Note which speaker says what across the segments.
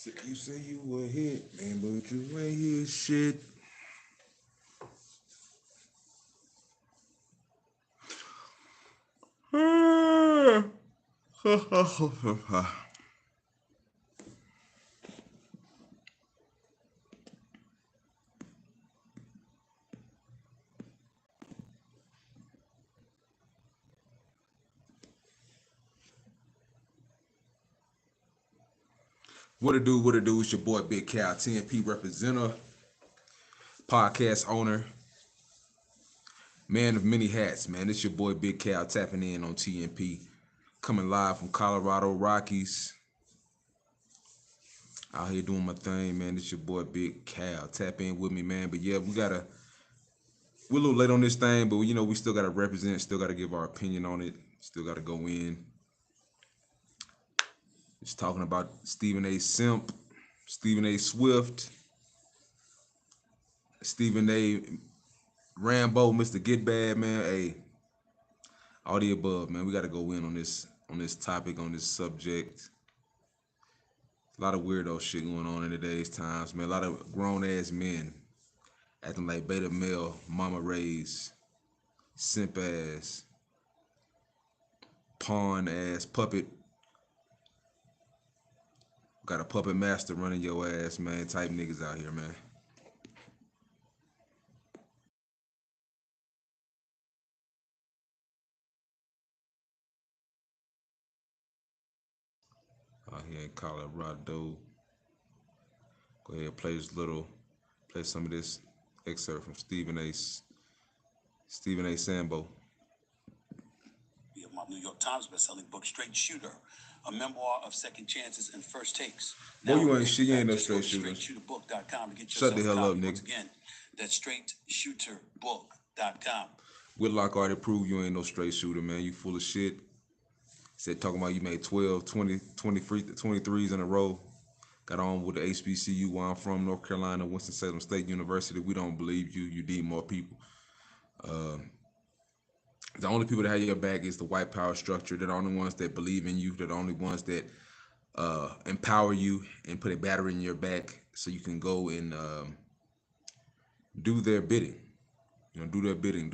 Speaker 1: You say you were hit, man, but you ain't hit shit. What it do, what it do? It's your boy Big Cal, TMP representative, podcast owner, man of many hats, man. It's your boy Big Cal tapping in on TMP, coming live from Colorado Rockies. Out here doing my thing, man. It's your boy Big Cal. Tap in with me, man. But yeah, we're a little late on this thing, but we still gotta represent, still gotta give our opinion on it, still gotta go in. Just talking about Stephen A. Simp, Stephen A. Swift, Stephen A. Rambo, Mr. Get Bad, man. Hey, all the above, man. We gotta go in on this topic, on this subject. A lot of weirdo shit going on in today's times, man. A lot of grown ass men acting like beta male, mama raised, simp ass, pawn ass, puppet. Got a puppet master running your ass, man. Type niggas out here, man. Out here in Colorado. Go ahead and play some of this excerpt from Stephen A. Sambo.
Speaker 2: My New York Times bestselling book, Straight Shooter, a memoir of second chances and first takes.
Speaker 1: Boy, you ain't no straight shooter.
Speaker 2: StraightShooterBook.com to get
Speaker 1: Shut the hell up, nigga.
Speaker 2: Once again, that's StraightShooterBook.com.
Speaker 1: Whitlock already proved you ain't no straight shooter, man. You full of shit. Said talking about you made 12, 20, 23s in a row. Got on with the HBCU where I'm from, North Carolina, Winston-Salem State University. We don't believe you. You need more people. The only people that have your back is the white power structure. They're the only ones that believe in you. They're the only ones that empower you and put a battery in your back so you can go and do their bidding. Do their bidding.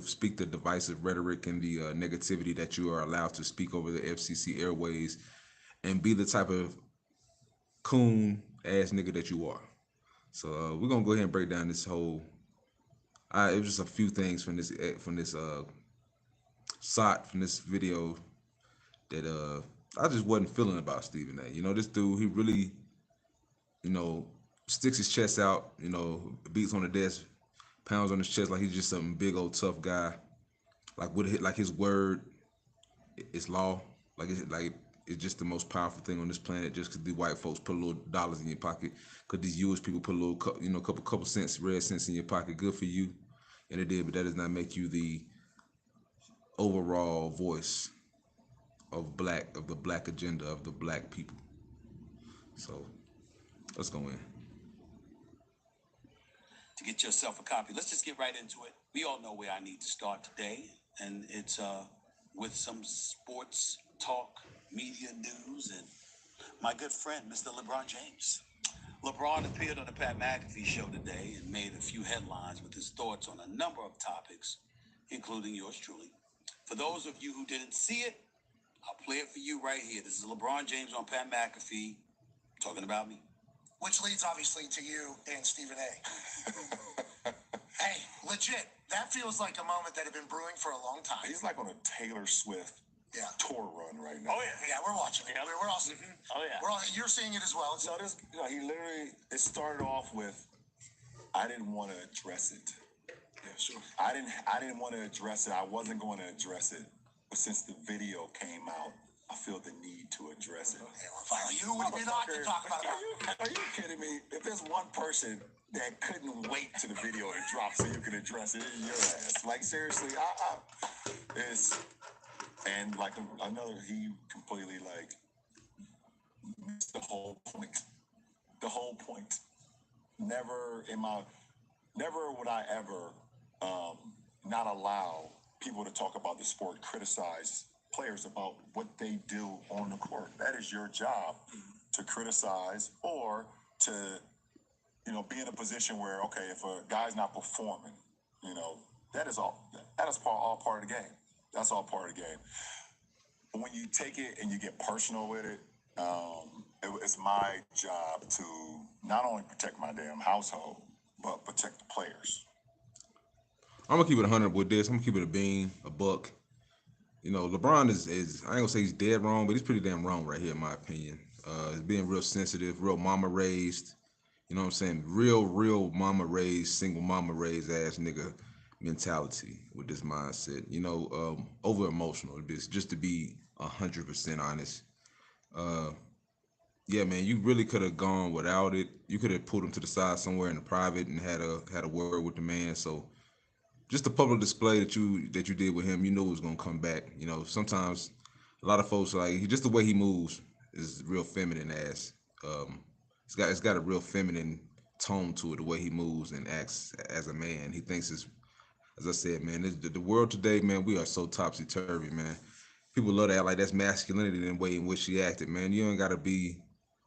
Speaker 1: Speak the divisive rhetoric and the negativity that you are allowed to speak over the FCC airways, and be the type of coon ass nigga that you are. So we're gonna go ahead and break down this whole. It was just a few things from this video that I just wasn't feeling about Stephen A. This dude, he really, sticks his chest out, beats on the desk, pounds on his chest like he's just some big old tough guy. Like his word is law. It's just the most powerful thing on this planet. Just because the white folks put a little dollars in your pocket, because these U.S. people put a little, couple cents, red cents in your pocket. Good for you, and it did. But that does not make you the overall voice of the black agenda of the black people. So let's go in.
Speaker 2: To get yourself a copy, let's just get right into it. We all know where I need to start today, and it's with some sports talk, media news, and my good friend, Mr. LeBron James. LeBron appeared on the Pat McAfee show today and made a few headlines with his thoughts on a number of topics, including yours truly. For those of you who didn't see it, I'll play it for you right here. This is LeBron James on Pat McAfee talking about me.
Speaker 3: Which leads, obviously, to you and Stephen A. Hey, legit, that feels like a moment that had been brewing for a long time.
Speaker 4: He's like on a Taylor Swift tour run right now.
Speaker 3: Oh, yeah, we're watching it. Yeah. We're all seeing it.
Speaker 2: Oh, yeah.
Speaker 3: You're seeing it as well.
Speaker 4: So he literally, it started off with, I didn't want to address it.
Speaker 3: Yeah, sure.
Speaker 4: I didn't want to address it. I wasn't going to address it. But since the video came out, I feel the need to address it.
Speaker 3: Hey, well, you would be not to talk about it.
Speaker 4: Are you kidding me? If there's one person that couldn't wait till the video to drop so you can address it, it's your ass. Like, seriously, and like another, he completely like missed the whole point. The whole point. Never would I ever not allow people to talk about the sport, criticize players about what they do on the court. That is your job, to to criticize or to, you know, be in a position where, okay, if a guy's not performing, you know, that is all part of the game. That's all part of the game. But when you take it and you get personal with it, it's my job to not only protect my damn household, but protect the players.
Speaker 1: I'm gonna keep it 100 with this. I'm gonna keep it a bean, a buck. You know, LeBron is I ain't gonna say he's dead wrong, but he's pretty damn wrong right here, in my opinion. He's being real sensitive, real mama raised. You know what I'm saying? Real mama raised, single mama raised ass nigga mentality with this mindset. You know, over emotional. Just to be 100% honest. Yeah, man, you really could have gone without it. You could have pulled him to the side somewhere in the private and had a word with the man. So just the public display that you did with him, you knew it was gonna come back. You know, sometimes a lot of folks like just the way he moves is real feminine ass. It's got a real feminine tone to it, the way he moves and acts as a man. He thinks it's, as I said, man, the world today, man, we are so topsy turvy, man. People love to act like that's masculinity in the way in which she acted, man. You ain't gotta be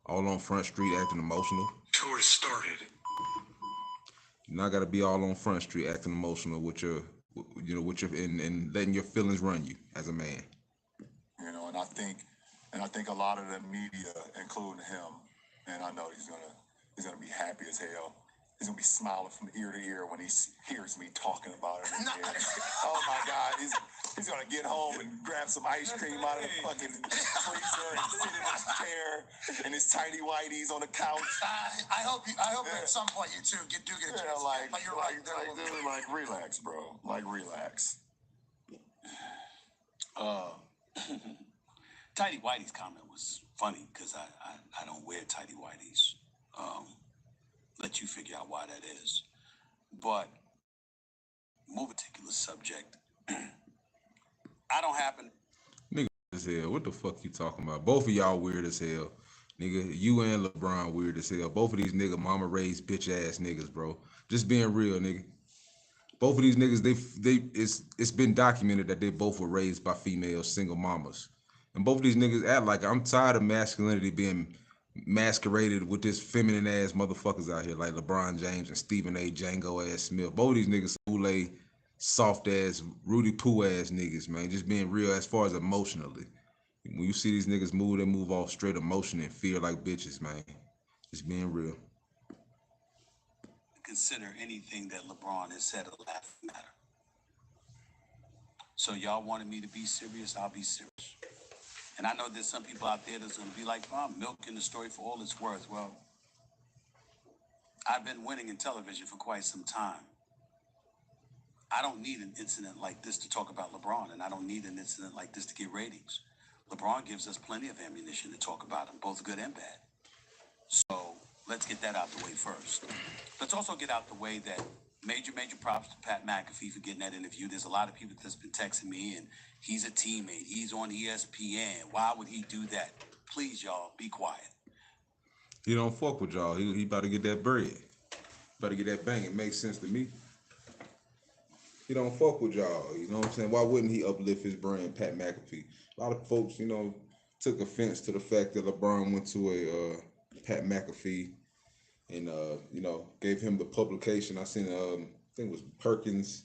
Speaker 1: all on Front Street acting emotional.
Speaker 3: Tour started.
Speaker 1: You not gotta be all on Front Street acting emotional with your, and letting your feelings run you as a man.
Speaker 4: You know, and I think a lot of the media, including him, and I know he's gonna be happy as hell. He's gonna be smiling from ear to ear when he hears me talking about it. Oh my God, he's gonna get home and grab some ice cream out of the fucking freezer and sit in his chair and his tiny whiteies on the couch.
Speaker 3: I hope at some point you two do get a chance.
Speaker 4: Yeah,
Speaker 3: But you're right.
Speaker 4: dude, like relax, bro. Like relax.
Speaker 2: Tidy Whitey's comment was funny because I don't wear tidy Whiteys. Let you figure out why that is. But move particular subject. I don't happen.
Speaker 1: Nigga as hell. What the fuck you talking about? Both of y'all weird as hell. Nigga, you and LeBron weird as hell. Both of these nigga mama raised bitch ass niggas, bro. Just being real, nigga. Both of these niggas, it's been documented that they both were raised by female single mamas. And both of these niggas act like I'm tired of masculinity being masqueraded with this feminine ass motherfuckers out here like LeBron James and Stephen A. Django ass Smith. Both of these niggas Kool-Aid, soft ass, Rudy Poo ass niggas, man. Just being real as far as emotionally. When you see these niggas move, they move off straight emotion and fear like bitches, man. Just being real.
Speaker 2: Consider anything that LeBron has said a laughing matter. So y'all wanted me to be serious, I'll be serious. And I know there's some people out there that's going to be like, well, I'm milking the story for all it's worth. Well, I've been winning in television for quite some time. I don't need an incident like this to talk about LeBron, and I don't need an incident like this to get ratings. LeBron gives us plenty of ammunition to talk about him, both good and bad. So let's get that out the way first. Let's also get out the way that major props to Pat McAfee for getting that interview. There's a lot of people that's been texting me, and he's a teammate. He's on ESPN. Why would he do that? Please, y'all, be quiet.
Speaker 1: He don't fuck with y'all. He about to get that bread. About to get that bang. It makes sense to me. He don't fuck with y'all. You know what I'm saying? Why wouldn't he uplift his brand, Pat McAfee? A lot of folks, you know, took offense to the fact that LeBron went to a Pat McAfee and you know, gave him the publication. I seen I think it was Perkins,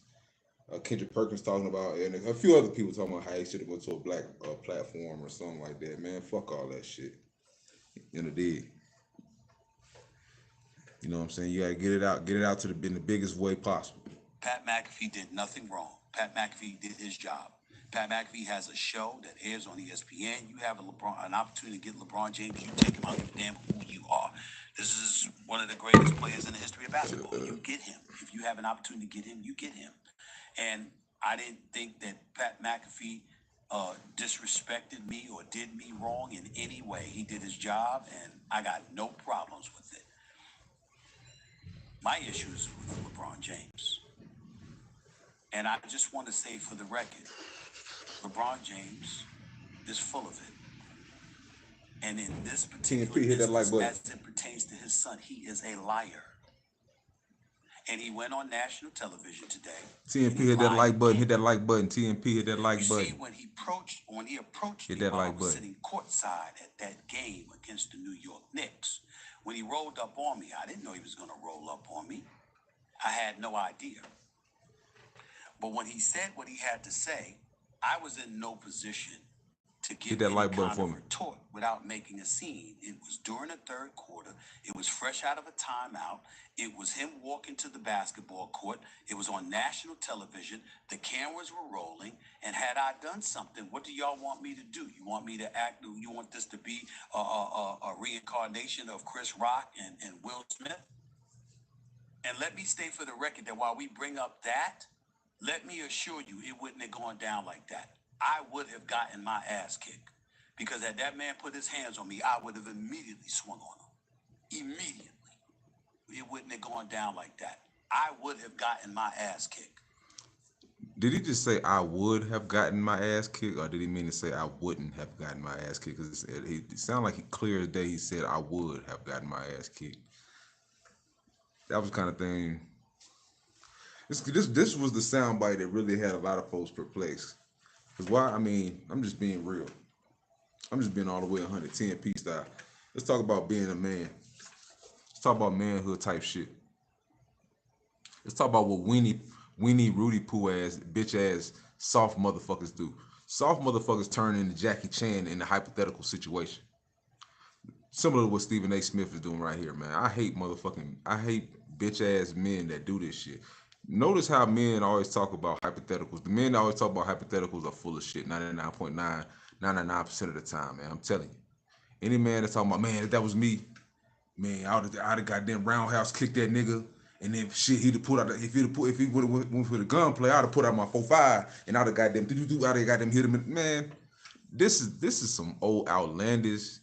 Speaker 1: Kendrick Perkins talking about, and a few other people talking about how he should have went to a black platform or something like that. Man, fuck all that shit. In the day. You know what I'm saying? You gotta get it out to in the biggest way possible.
Speaker 2: Pat McAfee did nothing wrong. Pat McAfee did his job. Pat McAfee has a show that airs on ESPN. You have an opportunity to get LeBron James. You take him out, give a damn who you are. This is one of the greatest players in the history of basketball. You get him. If you have an opportunity to get him, you get him. And I didn't think that Pat McAfee disrespected me or did me wrong in any way. He did his job, and I got no problems with it. My issue is with LeBron James. And I just want to say for the record, LeBron James is full of it. And in this particular
Speaker 1: TMP, hit that like button.
Speaker 2: as it pertains to his son, he is a liar. And he went on national television today.
Speaker 1: TMP, hit that like button. Hit that like button. TMP, hit that like button.
Speaker 2: See, when he approached
Speaker 1: hit
Speaker 2: me
Speaker 1: that
Speaker 2: while I
Speaker 1: like
Speaker 2: was
Speaker 1: button.
Speaker 2: sitting courtside at that game against the New York Knicks. When he rolled up on me, I didn't know he was going to roll up on me. I had no idea. But when he said what he had to say, I was in no position to give
Speaker 1: Hit that
Speaker 2: any
Speaker 1: like button
Speaker 2: kind
Speaker 1: for
Speaker 2: of
Speaker 1: me.
Speaker 2: retort without making a scene. It was during the third quarter. It was fresh out of a timeout. It was him walking to the basketball court. It was on national television. The cameras were rolling. And had I done something, what do y'all want me to do? You want me to act? You want this to be a reincarnation of Chris Rock and Will Smith? And let me state for the record that while we bring up that, let me assure you it wouldn't have gone down like that. I would have gotten my ass kicked. Because had that man put his hands on me, I would have immediately swung on him. Immediately. It wouldn't have gone down like that. I would have gotten my ass kicked.
Speaker 1: Did he just say I would have gotten my ass kicked, or did he mean to say I wouldn't have gotten my ass kicked? Because it sounded like he clear as day. He said I would have gotten my ass kicked. That was the kind of thing. This was the soundbite that really had a lot of folks perplexed. Because why? I mean, I'm just being real. I'm just being all the way 100 TMP style. Let's talk about being a man. Let's talk about manhood type shit. Let's talk about what weenie Rudy Poo ass, bitch ass, soft motherfuckers do. Soft motherfuckers turn into Jackie Chan in a hypothetical situation. Similar to what Stephen A. Smith is doing right here, man. I hate bitch ass men that do this shit. Notice how men always talk about hypotheticals. The men that always talk about hypotheticals are full of shit 99.9, 99% of the time, man. I'm telling you. Any man that's talking about, man, if that was me, man, I'd have goddamn roundhouse kicked that nigga. And then shit, he'd have put out, if he would have went for the gunplay, I'd have put out my 4.5 and I'd have goddamn, I'd have goddamn hit him. Man, this is some old outlandish,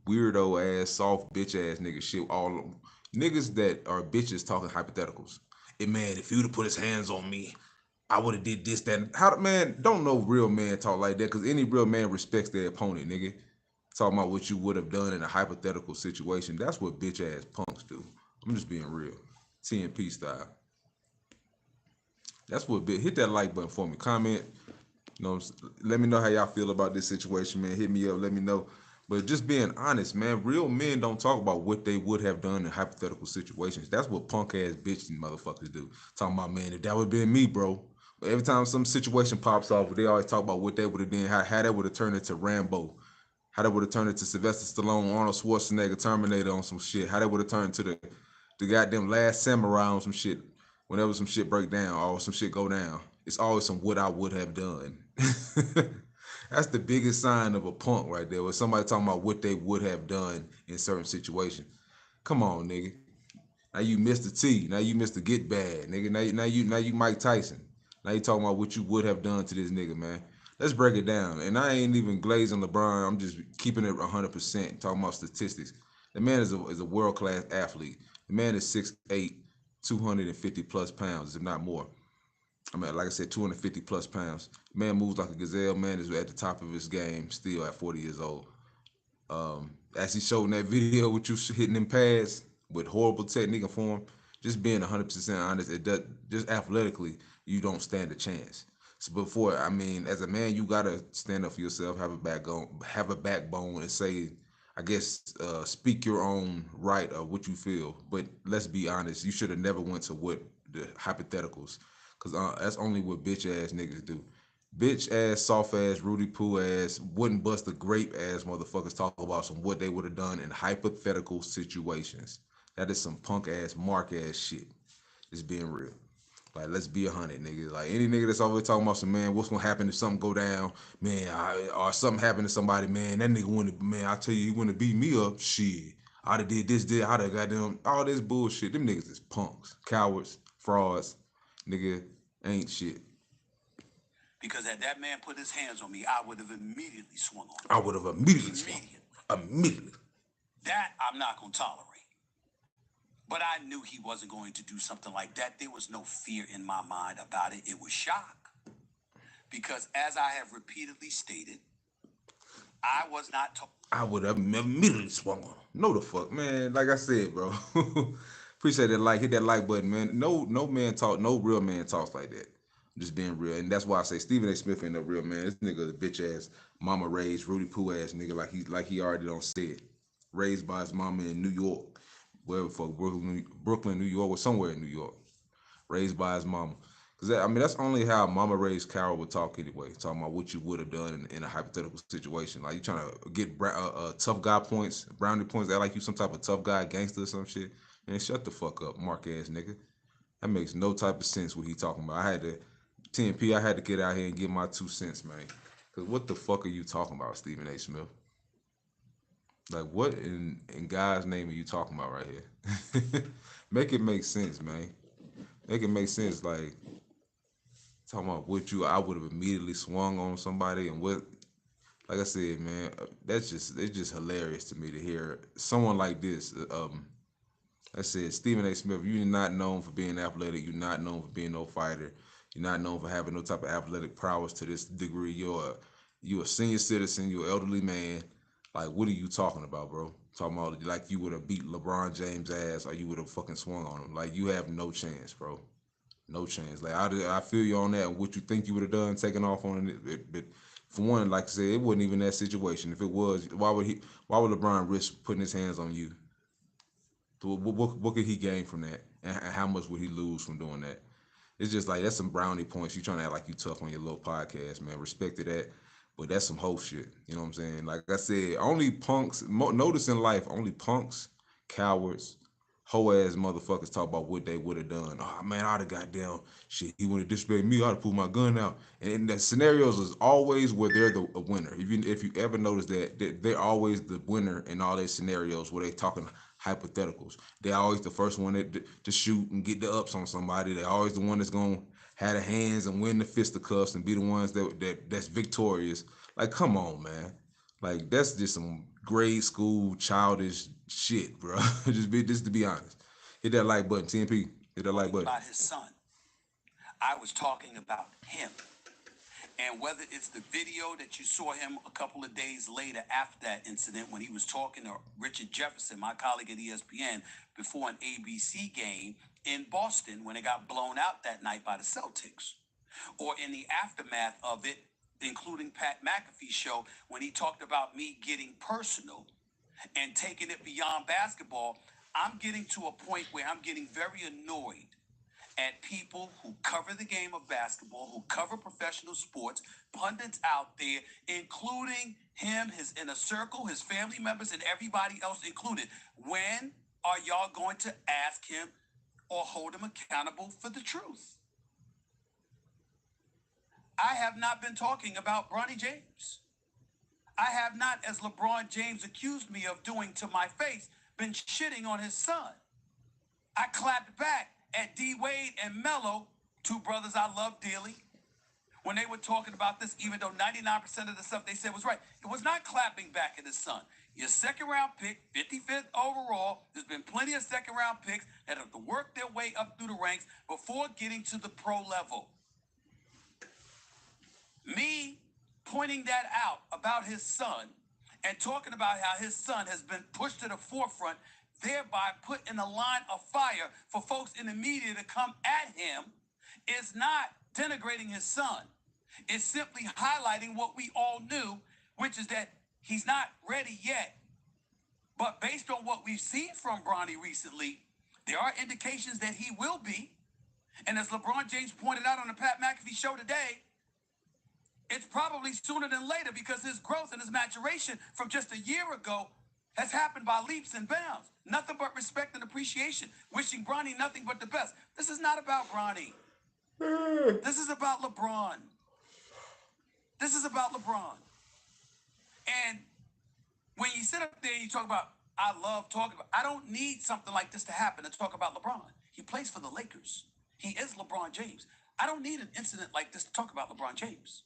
Speaker 1: weirdo ass, soft bitch ass nigga shit. All niggas that are bitches talking hypotheticals. And man, if he would have put his hands on me, I would have did this, that. How, man, don't no real man talk like that, because any real man respects their opponent, nigga. Talking about what you would have done in a hypothetical situation. That's what bitch ass punks do. I'm just being real. TMP style. That's what hit that like button for me. Comment. You know, let me know how y'all feel about this situation, man. Hit me up, let me know. But just being honest, man, real men don't talk about what they would have done in hypothetical situations. That's what punk ass bitches motherfuckers do. Talking about, man, if that would have been me, bro. But every time some situation pops off, they always talk about what they would have done, how that would have turned into Rambo. How that would have turned into Sylvester Stallone, Arnold Schwarzenegger, Terminator on some shit. How that would have turned to the goddamn Last Samurai on some shit. Whenever some shit break down or some shit go down, it's always some what I would have done. That's the biggest sign of a punk right there. When somebody talking about what they would have done in certain situations. Come on, nigga. Now you Mr. T. Now you Mr. Get Bad, nigga. Now you Mike Tyson. Now you talking about what you would have done to this nigga, man. Let's break it down. And I ain't even glazing LeBron. I'm just keeping it 100%. Talking about statistics. The man is a world-class athlete. The man is 6'8", 250 plus pounds, if not more. I mean, like I said, 250 plus pounds. Man moves like a gazelle. Man is at the top of his game still at 40 years old. As he showed in that video with you hitting them pads with horrible technique and form, just being 100% honest, it does, just athletically, you don't stand a chance. So before, I mean, as a man, you gotta stand up for yourself, have a backbone, and say, I guess, speak your own right of what you feel. But let's be honest, you should have never went to what the hypotheticals, because that's only what bitch ass niggas do. Bitch ass, soft ass, Rudy Poo ass, wouldn't bust a grape ass motherfuckers talk about some what they would have done in hypothetical situations. That is some punk ass, mark ass shit. Just being real. Like, let's be 100, nigga. Like, any nigga that's always talking about some, man, what's gonna happen if something go down, man, or something happen to somebody, man, that nigga wouldn't, man, I tell you, he wouldn't beat me up, shit. I'd have did this, I'd have got them, all this bullshit. Them niggas is punks, cowards, frauds, nigga, ain't shit.
Speaker 2: Because had that man put his hands on me, I would have immediately swung on him.
Speaker 1: I would have immediately swung. Immediately.
Speaker 2: That I'm not going to tolerate. But I knew he wasn't going to do something like that. There was no fear in my mind about it. It was shock. Because as I have repeatedly stated, I was not told.
Speaker 1: I would have immediately swung on him. No the fuck, man. Like I said, bro. Appreciate that like. Hit that like button, man. No man talk, no real man talks like that. Just being real. And that's why I say Stephen A. Smith ain't no real man. This nigga a bitch ass, mama raised, Rudy Poo ass nigga, like he already done said. raised by his mama in New York, wherever fuck Brooklyn, New York, or somewhere in New York, raised by his mama. Cause I mean that's only how mama raised Carol would talk anyway, talking about what you would have done in a hypothetical situation. Like you trying to get tough guy points, brownie points, act like you some type of tough guy, gangster or some shit. Man, shut the fuck up, mark ass nigga. That makes no type of sense what he talking about. I had to TMP. I had to get out here and get my 2 cents, man. Cause what the fuck are you talking about, Stephen A. Smith? Like what in God's name are you talking about right here? Make it make sense, man. Make it make sense. Like talking about what you, I would have immediately swung on somebody and what. Like I said, man, it's just hilarious to me to hear someone like this. I said, Stephen A. Smith, you're not known for being athletic. You're not known for being no fighter. You're not known for having no type of athletic prowess to this degree. You're a senior citizen. You're an elderly man. Like, what are you talking about, bro? Talking about like you would have beat LeBron James' ass or you would have fucking swung on him. Like, you have no chance, bro. No chance. Like, I feel you on that. And what you think you would have done, taking off on it. But for one, like I said, it wasn't even that situation. If it was, why would he? Why would LeBron risk putting his hands on you? What could he gain from that, and how much would he lose from doing that? It's just like that's some brownie points. You trying to act like you tough on your little podcast, man. Respect to that, but that's some whole shit. You know what I'm saying? Like I said, only punks. Notice in life, only punks, cowards, hoe ass motherfuckers talk about what they would have done. Oh man, I'd have got down. Shit, he would have disrespected me. I'd have pulled my gun out. And the scenarios is always where they're the winner. If you ever notice that they're always the winner in all their scenarios where they talking hypotheticals. They're always the first one to shoot and get the ups on somebody. They're always the one that's gonna have the hands and win the fisticuffs and be the ones that's victorious. Like, come on, man. Like that's just some grade school childish shit, bro. Just to be honest. Hit that like button, TMP. Hit that like button.
Speaker 2: About his son. I was talking about him. And whether it's the video that you saw him a couple of days later after that incident when he was talking to Richard Jefferson, my colleague at ESPN, before an ABC game in Boston when it got blown out that night by the Celtics, or in the aftermath of it, including Pat McAfee's show when he talked about me getting personal and taking it beyond basketball, I'm getting to a point where I'm getting very annoyed at people who cover the game of basketball, who cover professional sports, pundits out there, including him, his inner circle, his family members, and everybody else included. When are y'all going to ask him or hold him accountable for the truth? I have not been talking about Bronny James. I have not, as LeBron James accused me of doing to my face, been shitting on his son. I clapped back at D Wade and Melo, two brothers I love dearly, when they were talking about this, even though 99% of the stuff they said was right. It was not clapping back at his son. Your second round pick, 55th overall, there's been plenty of second round picks that have to work their way up through the ranks before getting to the pro level. Me pointing that out about his son and talking about how his son has been pushed to the forefront, thereby put in a line of fire for folks in the media to come at him, is not denigrating his son. It's simply highlighting what we all knew, which is that he's not ready yet. But based on what we've seen from Bronny recently, there are indications that he will be. And as LeBron James pointed out on the Pat McAfee show today, it's probably sooner than later because his growth and his maturation from just a year ago has happened by leaps and bounds. Nothing but respect and appreciation. Wishing Bronny nothing but the best. This is not about Bronny. This is about LeBron. This is about LeBron. And when you sit up there and you talk about, I love talking about, I don't need something like this to happen to talk about LeBron. He plays for the Lakers. He is LeBron James. I don't need an incident like this to talk about LeBron James.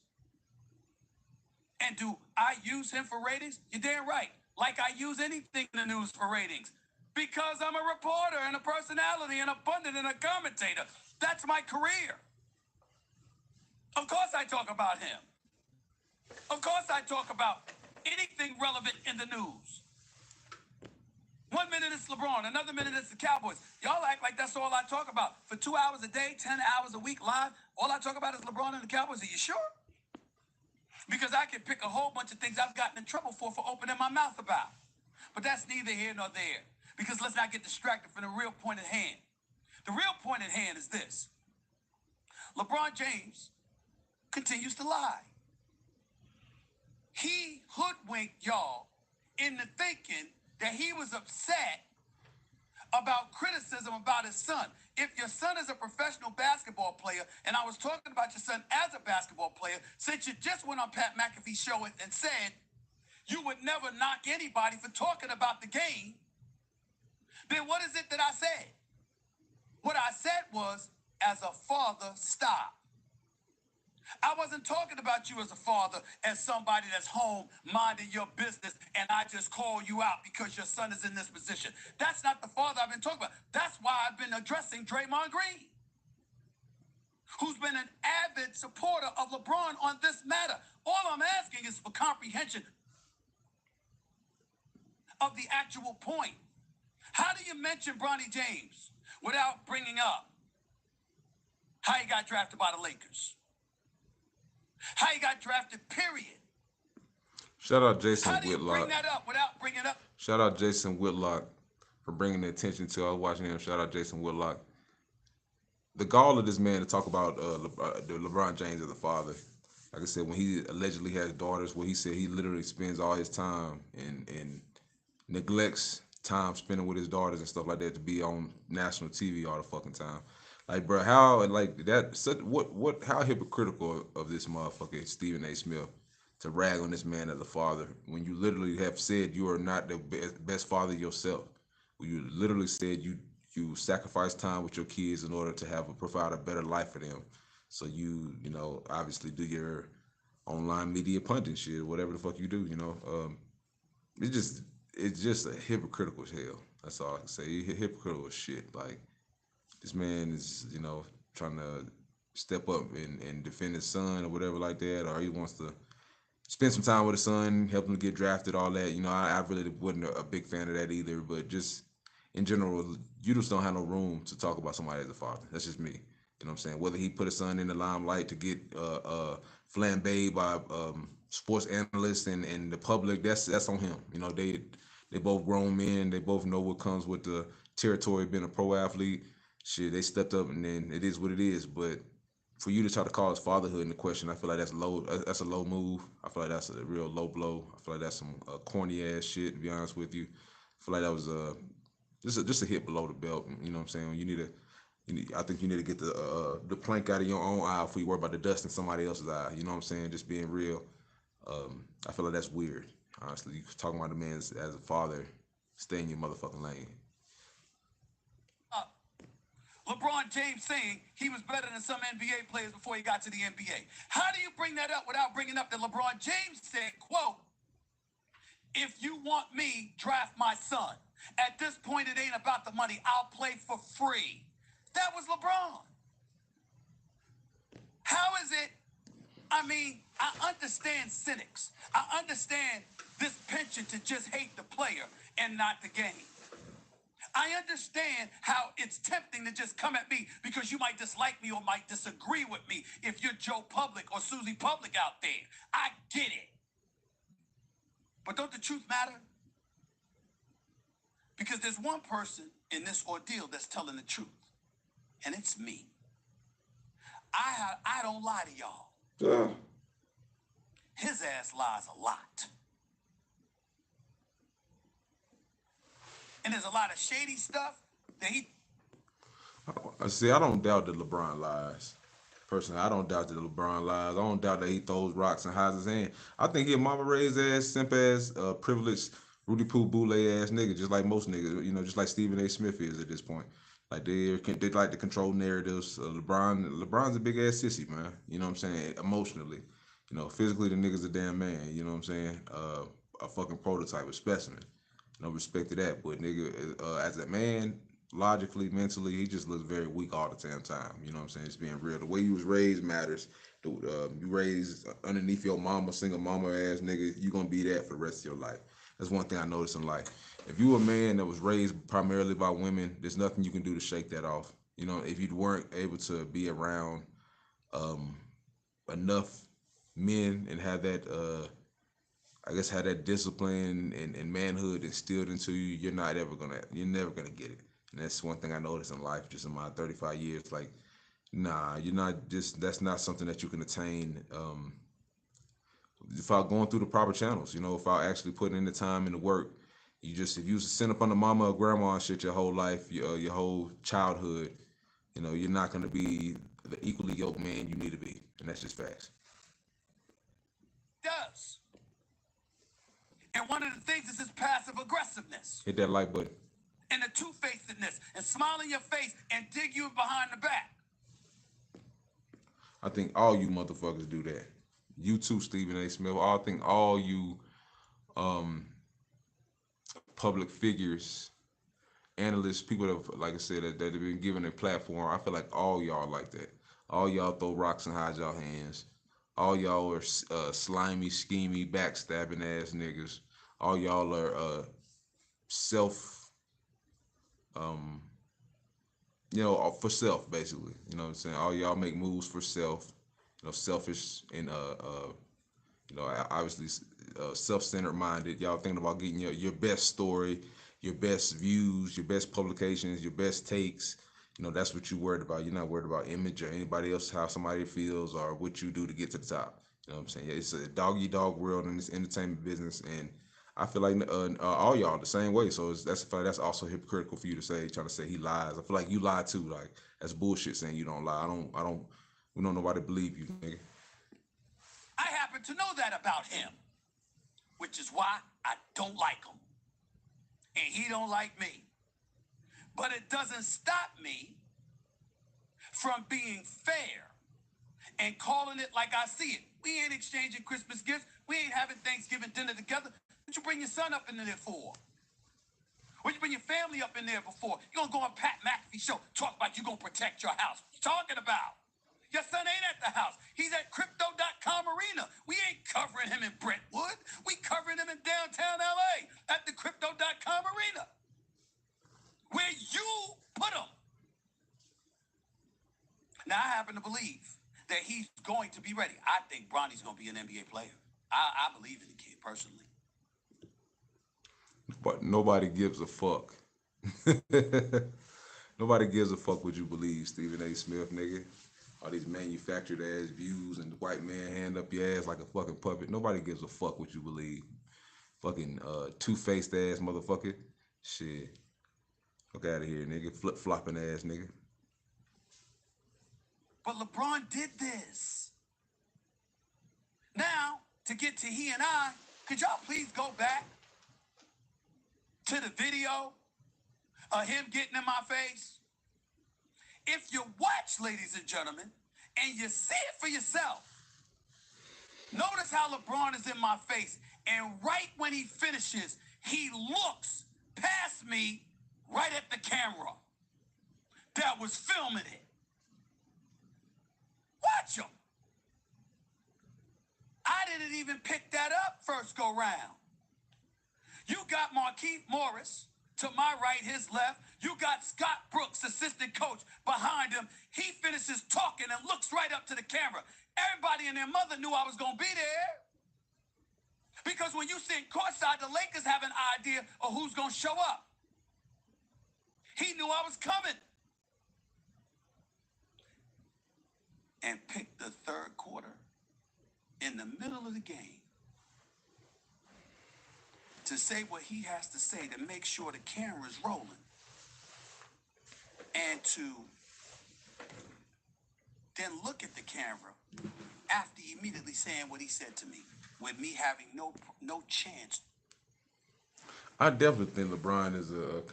Speaker 2: And do I use him for ratings? You're damn right. Like I use anything in the news for ratings. Because I'm a reporter and a personality and a pundit and a commentator. That's my career. Of course I talk about him. Of course I talk about anything relevant in the news. 1 minute it's LeBron, another minute it's the Cowboys. Y'all act like that's all I talk about. For 2 hours a day, 10 hours a week live, all I talk about is LeBron and the Cowboys. Are you sure? Because I can pick a whole bunch of things I've gotten in trouble for opening my mouth about. But that's neither here nor there, because let's not get distracted from the real point at hand. The real point at hand is this. LeBron James continues to lie. He hoodwinked y'all into thinking that he was upset about criticism about his son. If your son is a professional basketball player, and I was talking about your son as a basketball player, since you just went on Pat McAfee's show and said you would never knock anybody for talking about the game, then what is it that I said? What I said was, as a father, stop. I wasn't talking about you as a father, as somebody that's home minding your business, and I just call you out because your son is in this position. That's not the father I've been talking about. That's why I've been addressing Draymond Green, who's been an avid supporter of LeBron on this matter. All I'm asking is for comprehension of the actual point. How do you mention Bronny James without bringing up how he got drafted by the Lakers? How he got drafted, period.
Speaker 1: Shout out Jason
Speaker 2: How do you
Speaker 1: Whitlock.
Speaker 2: bring that up without bringing up?
Speaker 1: Shout out Jason Whitlock for bringing the attention to. I was watching him. Shout out Jason Whitlock. The gall of this man to talk about LeBron James as a father. Like I said, when he allegedly has daughters, where he said he literally spends all his time and neglects time spending with his daughters and stuff like that to be on national TV all the fucking time. Like, bro, how like that? What? How hypocritical of this motherfucker Stephen A. Smith to rag on this man as a father when you literally have said you are not the best father yourself. When you literally said you sacrifice time with your kids in order to provide a better life for them. So you know obviously do your online media punting shit, whatever the fuck you do. It's just a hypocritical as hell. That's all I can say. Hypocritical as shit. Like, this man is, trying to step up and defend his son or whatever like that, or he wants to spend some time with his son, help him to get drafted, all that. I really wasn't a big fan of that either, but just in general, you just don't have no room to talk about somebody as a father. That's just me. You know what I'm saying? Whether he put his son in the limelight to get flambéed by sports analysts and the public, that's on him. They both grown men. They both know what comes with the territory of being a pro athlete. Shit, they stepped up, and then it is what it is. But for you to try to call his fatherhood into question, I feel like that's low. That's a low move. I feel like that's a real low blow. I feel like that's some corny ass shit. To be honest with you, I feel like that was just a hit below the belt. You know what I'm saying? I think you need to get the plank out of your own eye before you worry about the dust in somebody else's eye. You know what I'm saying? Just being real. I feel like that's weird. Honestly, you talking about the man as a father, stay in your motherfucking lane.
Speaker 2: LeBron James saying he was better than some NBA players before he got to the NBA. How do you bring that up without bringing up that LeBron James said, quote, "If you want me, draft my son. At this point, it ain't about the money. I'll play for free." That was LeBron. How is it? I understand cynics. I understand this penchant to just hate the player and not the game. I understand how it's tempting to just come at me because you might dislike me or might disagree with me if you're Joe Public or Susie Public out there. I get it. But don't the truth matter? Because there's one person in this ordeal that's telling the truth, and it's me. I don't lie to y'all.
Speaker 1: Yeah.
Speaker 2: His ass lies a lot. And there's a lot of shady stuff that he...
Speaker 1: I don't doubt that LeBron lies. Personally, I don't doubt that LeBron lies. I don't doubt that he throws rocks and hides his hand. I think he a mama raised ass, simp ass, privileged, Rudy Poo Boule ass nigga, just like most niggas, just like Stephen A. Smith is at this point. Like they like to control narratives. LeBron's a big ass sissy, man. You know what I'm saying? Emotionally. Physically the nigga's a damn man. You know what I'm saying? A fucking prototype, a specimen. No respect to that, but nigga, as a man, logically, mentally, he just looks very weak all the damn time. You know what I'm saying? It's being real. The way you was raised matters. You raised underneath your mama, single mama ass nigga, you gonna be that for the rest of your life. That's one thing I noticed in life. If you a man that was raised primarily by women, there's nothing you can do to shake that off. If you weren't able to be around enough men and have that I guess, have that discipline and manhood instilled into you, you're never gonna get it. And that's one thing I noticed in life, just in my 35 years. Like, nah, you're not just that's not something that you can attain without going through the proper channels. You know, without actually putting in the time and the work. If you was to send up on the mama or grandma and shit your whole life, your whole childhood, you know, you're not gonna be the equally yoked man you need to be, and that's just facts.
Speaker 2: Does. And one of the things is his passive aggressiveness
Speaker 1: Hit that like button.
Speaker 2: and the two-facedness and smile in your face and dig you behind the back.
Speaker 1: I think all you motherfuckers do that. You too, Stephen A. Smith. I think all you public figures, analysts, people that, like I said, that have been given a platform. I feel like all y'all like that. All y'all throw rocks and hide y'all hands. All y'all are slimy, schemy, backstabbing ass niggas. All y'all are self, for self, basically. You know what I'm saying? All y'all make moves for self. You know, selfish and obviously self-centered minded. Y'all thinking about getting your best story, your best views, your best publications, your best takes. You know, that's what you're worried about. You're not worried about image or anybody else, how somebody feels or what you do to get to the top. You know what I'm saying? Yeah, it's a dog-eat-dog world in this entertainment business, and I feel like all y'all the same way. So that's also hypocritical for you to say, trying to say he lies. I feel like you lie too. Like, that's bullshit saying you don't lie. We don't nobody believe you, nigga.
Speaker 2: I happen to know that about him, which is why I don't like him. And he don't like me. But it doesn't stop me from being fair and calling it like I see it. We ain't exchanging Christmas gifts. We ain't having Thanksgiving dinner together. What you bring your son up in there for? What you bring your family up in there before? You gonna go on Pat McAfee show, talk about you gonna protect your house. What you talking about? Your son ain't at the house. He's at Crypto.com Arena. We ain't covering him in Brentwood. We covering him in downtown LA at the Crypto.com Arena, where you put him. Now, I happen to believe that he's going to be ready. I think Bronny's going to be an NBA player. I believe in the kid, personally.
Speaker 1: But nobody gives a fuck. Nobody gives a fuck what you believe, Stephen A. Smith, nigga. All these manufactured ass views and the white man hand up your ass like a fucking puppet. Nobody gives a fuck what you believe. Fucking two-faced ass motherfucker. Shit. Fuck out of here, nigga. Flip-flopping ass nigga.
Speaker 2: But LeBron did this. Now, to get to he and I, could y'all please go back to the video of him getting in my face? If you watch, ladies and gentlemen, and you see it for yourself, notice how LeBron is in my face, and right when he finishes, he looks past me right at the camera that was filming it. Watch him. I didn't even pick that up first go round. You got Marquise Morris to my right, his left. You got Scott Brooks, assistant coach, behind him. He finishes talking and looks right up to the camera. Everybody and their mother knew I was going to be there. Because when you sit courtside, the Lakers have an idea of who's going to show up. He knew I was coming. And picked the third quarter in the middle of the game to say what he has to say to make sure the camera's rolling, and to then look at the camera after immediately saying what he said to me, with me having no chance.
Speaker 1: I definitely think LeBron is a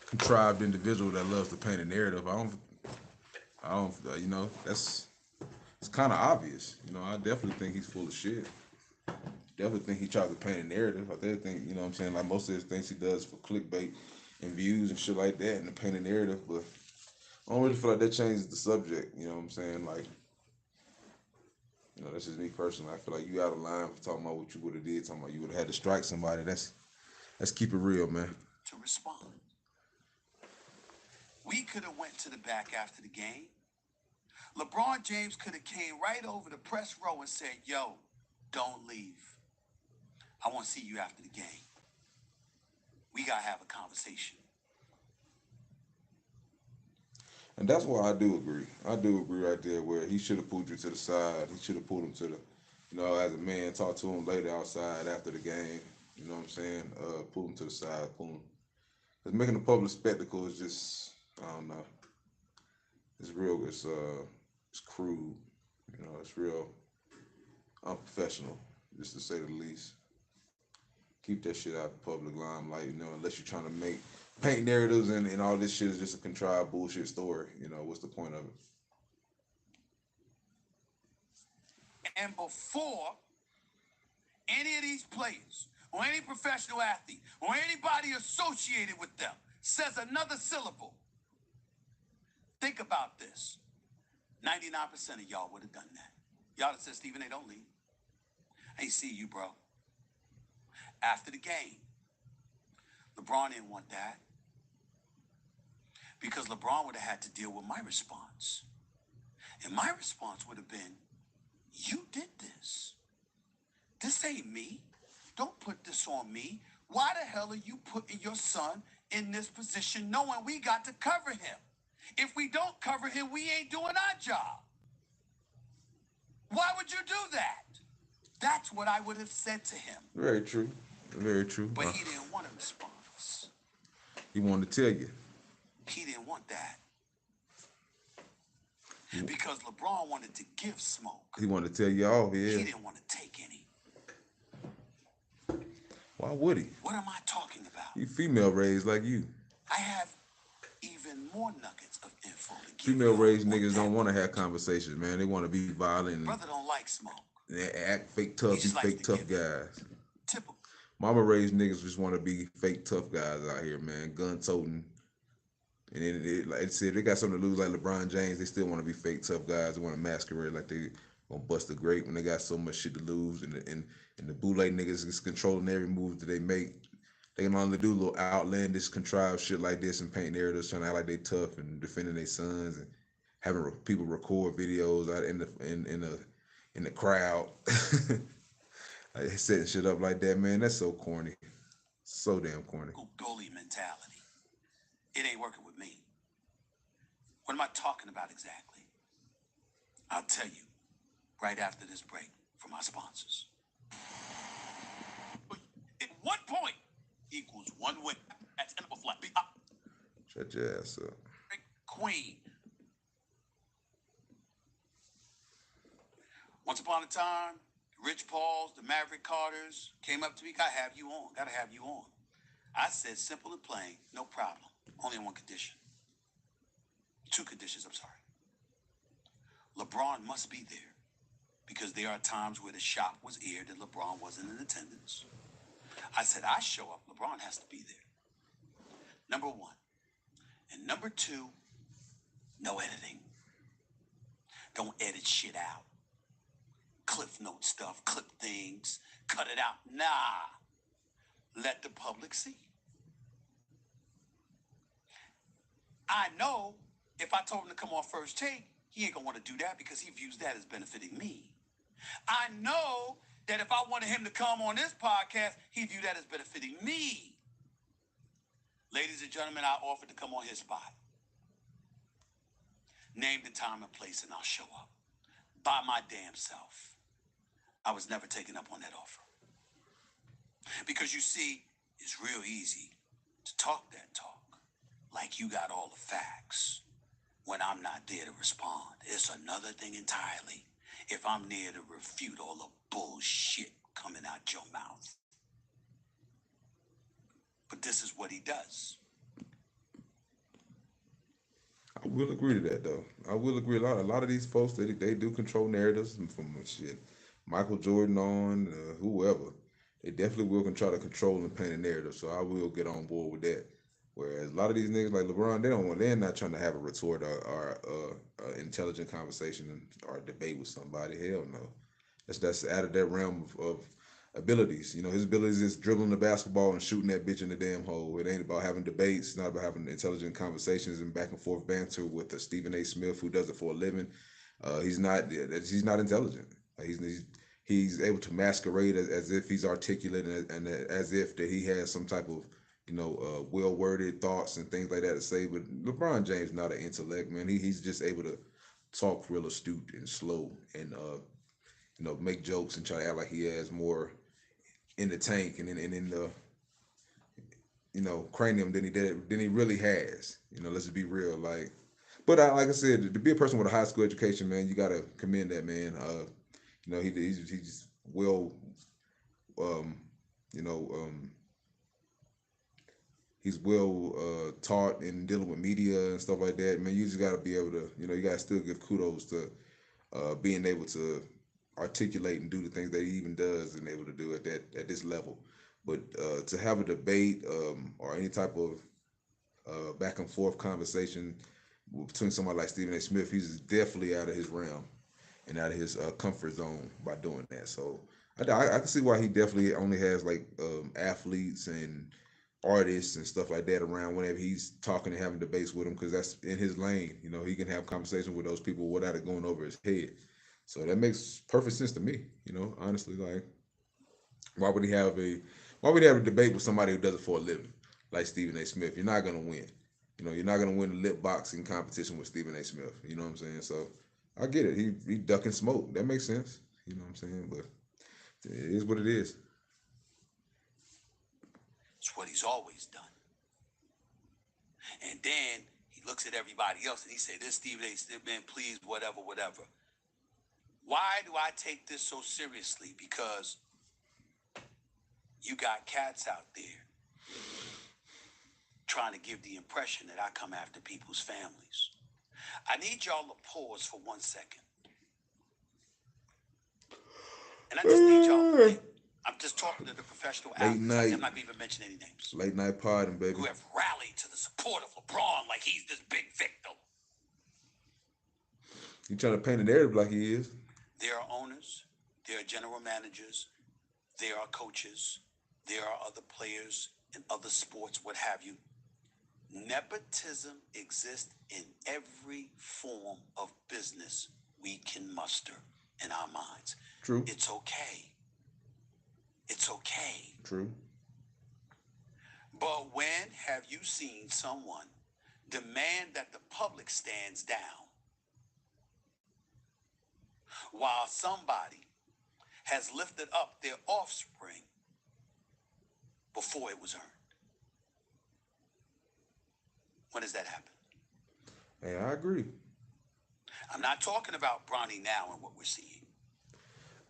Speaker 1: contrived individual that loves to paint a narrative. I don't, it's kind of obvious. You know, I definitely think he's full of shit. Definitely think he tries to paint a narrative. I definitely think, you know what I'm saying, like most of his things he does for clickbait and views and shit like that and to paint a narrative, but I don't really feel like that changes the subject, you know what I'm saying? Like, you know, that's just me personally. I feel like you out of line for talking about what you would have did, talking about you would have had to strike somebody. Let's keep it real, man.
Speaker 2: To respond. We could have went to the back after the game. LeBron James could have came right over the press row and said, yo, don't leave. I want to see you after the game. We got to have a conversation.
Speaker 1: And that's why I do agree. I do agree right there where he should have pulled you to the side. He should have pulled him to the, as a man, talk to him later outside after the game. You know what I'm saying? Pull him to the side, pull him. Because making a public spectacle is just, I don't know. It's real, it's crude. It's real unprofessional, just to say the least. Keep that shit out the public limelight, unless you're trying to paint narratives and all this shit is just a contrived bullshit story. What's the point of it?
Speaker 2: And before any of these players or any professional athlete or anybody associated with them says another syllable, think about this. 99% of y'all would have done that. Y'all have said, Stephen A, don't leave. I ain't see you, bro. After the game, LeBron didn't want that because LeBron would have had to deal with my response. And my response would have been, you did this. This ain't me. Don't put this on me. Why the hell are you putting your son in this position knowing we got to cover him? If we don't cover him, we ain't doing our job. Why would you do that? That's what I would have said to him.
Speaker 1: Very true. Very true.
Speaker 2: But he didn't want a response.
Speaker 1: He wanted to tell you.
Speaker 2: He didn't want that. Because LeBron wanted to give smoke.
Speaker 1: He wanted to tell you all, yeah.
Speaker 2: He didn't want to take any.
Speaker 1: Why would he?
Speaker 2: What am I talking about?
Speaker 1: He female raised like you.
Speaker 2: I have even more nuggets of info to give
Speaker 1: Female
Speaker 2: you
Speaker 1: raised
Speaker 2: on
Speaker 1: niggas
Speaker 2: that
Speaker 1: don't want to have conversations, man. They want to be violent and
Speaker 2: Brother don't like smoke.
Speaker 1: act fake tough,
Speaker 2: He
Speaker 1: be
Speaker 2: just likes
Speaker 1: fake
Speaker 2: to
Speaker 1: tough
Speaker 2: give
Speaker 1: guys.
Speaker 2: Typical.
Speaker 1: Mama raised niggas just want to be fake tough guys out here, man. Gun toting. And then, like I said, they got something to lose like LeBron James. They still want to be fake tough guys. They want to masquerade like they gonna bust a grape when they got so much shit to lose. And the boule niggas is controlling every move that they make. They can only do little outlandish, contrived shit like this and paint narratives, trying to act like they tough and defending their sons and having people record videos out in the crowd, like setting shit up like that. Man, that's so corny, so damn corny.
Speaker 2: Bully mentality. It ain't working with me. What am I talking about exactly? I'll tell you right after this break from our sponsors. At 1 point equals 1 win. That's Emma Flat.
Speaker 1: Shut your ass up.
Speaker 2: Queen. Once upon a time, Rich Pauls, the Maverick Carters came up to me. Gotta have you on. I said simple and plain, no problem. Only on one condition. 2 conditions, I'm sorry. LeBron must be there because there are times where the shop was aired and LeBron wasn't in attendance. I said, I show up, LeBron has to be there. Number 1. And number 2, no editing. Don't edit shit out. Cliff note stuff, clip things, cut it out. Nah. Let the public see. I know if I told him to come on First Take, he ain't gonna want to do that because he views that as benefiting me. I know that if I wanted him to come on this podcast, he'd view that as benefiting me. Ladies and gentlemen, I offered to come on his spot. Name the time and place and I'll show up. By my damn self. I was never taken up on that offer. Because you see, it's real easy to talk that talk like you got all the facts when I'm not there to respond. It's another thing entirely if I'm there to refute all the bullshit coming out your mouth. But this is what he does.
Speaker 1: I will agree to that, though. I will agree. A lot of these folks, they do control narratives from shit. Michael Jordan on, whoever. They definitely will try to control and paint a narrative, so I will get on board with that. Whereas a lot of these niggas like LeBron, they're not trying to have a retort or intelligent conversation or debate with somebody. Hell no. That's out of that realm of abilities. His abilities is dribbling the basketball and shooting that bitch in the damn hole. It ain't about having debates. It's not about having intelligent conversations and back and forth banter with Stephen A. Smith, who does it for a living, He's not intelligent. He's able to masquerade as if he's articulate and as if that he has some type of well worded thoughts and things like that to say. But LeBron James not an intellect, man. He's just able to talk real astute and slow and make jokes and try to act like he has more in the tank and in the cranium than he really has. Let's just be real. Like I said, to be a person with a high school education, man, you gotta commend that man. He's well, um, you know, um, he's well taught in dealing with media and stuff like that. Man, you just gotta be able to, you gotta still give kudos to being able to articulate and do the things that he even does and able to do at this level. But to have a debate or any type of back and forth conversation between somebody like Stephen A. Smith, he's definitely out of his realm and out of his comfort zone by doing that. So I can see why he definitely only has like athletes and artists and stuff like that around whenever he's talking and having debates with them, because that's in his lane. He can have conversation with those people without it going over his head. So that makes perfect sense to me. Honestly, like why would he have a debate with somebody who does it for a living, like Stephen A. Smith? You're not gonna win. You're not gonna win the lip boxing competition with Stephen A. Smith. You know what I'm saying? So I get it. He ducking smoke. That makes sense. You know what I'm saying? But it is what it is.
Speaker 2: It's what he's always done. And then he looks at everybody else and he said, this Stephen A. Smith, man, please, whatever, whatever. Why do I take this so seriously? Because you got cats out there trying to give the impression that I come after people's families. I need y'all to pause for 1 second. And I just need y'all to think. I'm just talking to the professional athletes. I'm not even mentioning any names.
Speaker 1: Late night podding, baby.
Speaker 2: Who have rallied to the support of LeBron like he's this big victim.
Speaker 1: You trying to paint a narrative like he is.
Speaker 2: There are owners, there are general managers, there are coaches, there are other players in other sports, what have you. Nepotism exists in every form of business we can muster in our minds.
Speaker 1: True.
Speaker 2: It's okay. It's okay.
Speaker 1: True.
Speaker 2: But when have you seen someone demand that the public stands down while somebody has lifted up their offspring before it was earned? When does that happen?
Speaker 1: Hey, I agree.
Speaker 2: I'm not talking about Bronny now and what we're seeing.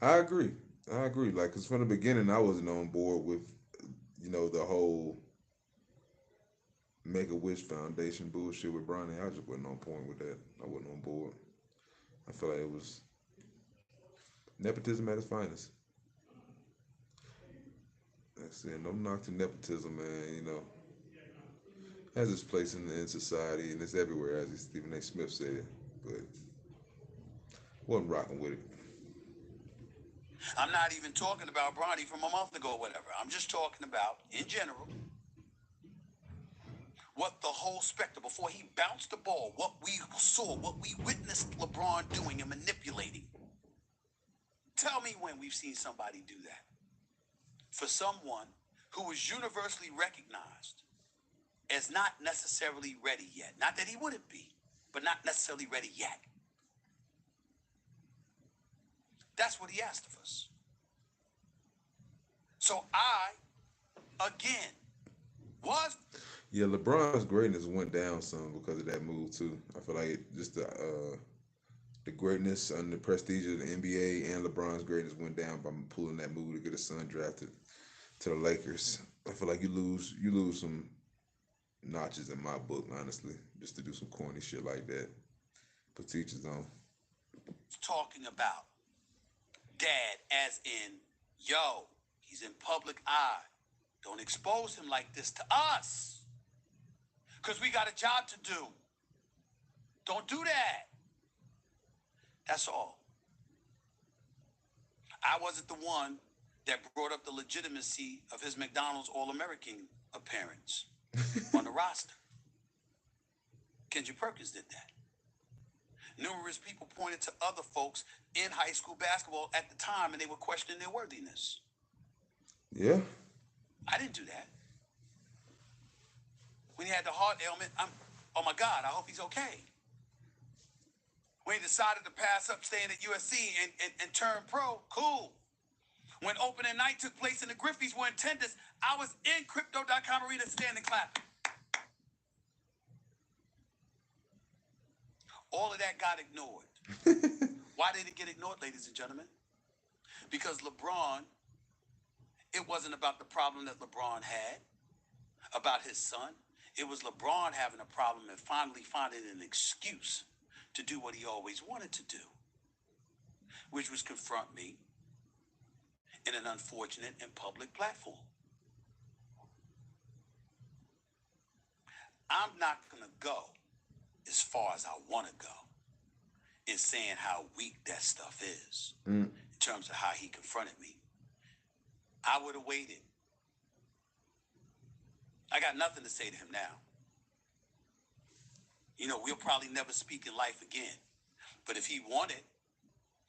Speaker 1: I agree. Like, because from the beginning, I wasn't on board with, the whole Make-A-Wish Foundation bullshit with Bronny. I just wasn't on point with that. I wasn't on board. I feel like it was nepotism at its finest. Like I said, no knock to nepotism, man. Has its place in society and it's everywhere, as Stephen A. Smith said. But wasn't rocking with it.
Speaker 2: I'm not even talking about Bronny from a month ago or whatever. I'm just talking about, in general, what the whole spectrum, before he bounced the ball, what we saw, what we witnessed LeBron doing and manipulating. Tell me when we've seen somebody do that. For someone who is universally recognized as not necessarily ready yet. Not that he wouldn't be, but not necessarily ready yet. That's what he asked of us. So again, was...
Speaker 1: Yeah, LeBron's greatness went down some because of that move too. I feel like just the greatness and the prestige of the NBA and LeBron's greatness went down by pulling that move to get his son drafted to the Lakers. I feel like you lose some notches in my book, honestly, just to do some corny shit like that. Put teachers on.
Speaker 2: Talking about dad as in, yo, he's in public eye. Don't expose him like this to us. Because we got a job to do. Don't do that. That's all. I wasn't the one that brought up the legitimacy of his McDonald's All-American appearance on the roster. Kendrick Perkins did that. Numerous people pointed to other folks in high school basketball at the time, and they were questioning their worthiness.
Speaker 1: Yeah.
Speaker 2: I didn't do that. When he had the heart ailment, oh my God, I hope he's okay. When he decided to pass up staying at USC and turn pro, cool. When opening night took place and the Griffies were in attendance, I was in Crypto.com arena standing clapping. All of that got ignored. Why did it get ignored, ladies and gentlemen? Because LeBron, it wasn't about the problem that LeBron had, about his son. It was LeBron having a problem and finally finding an excuse to do what he always wanted to do, which was confront me in an unfortunate and public platform. I'm not going to go as far as I want to go in saying how weak that stuff is in terms of how he confronted me. I would have waited. I got nothing to say to him now. You know, we'll probably never speak in life again. But if he wanted,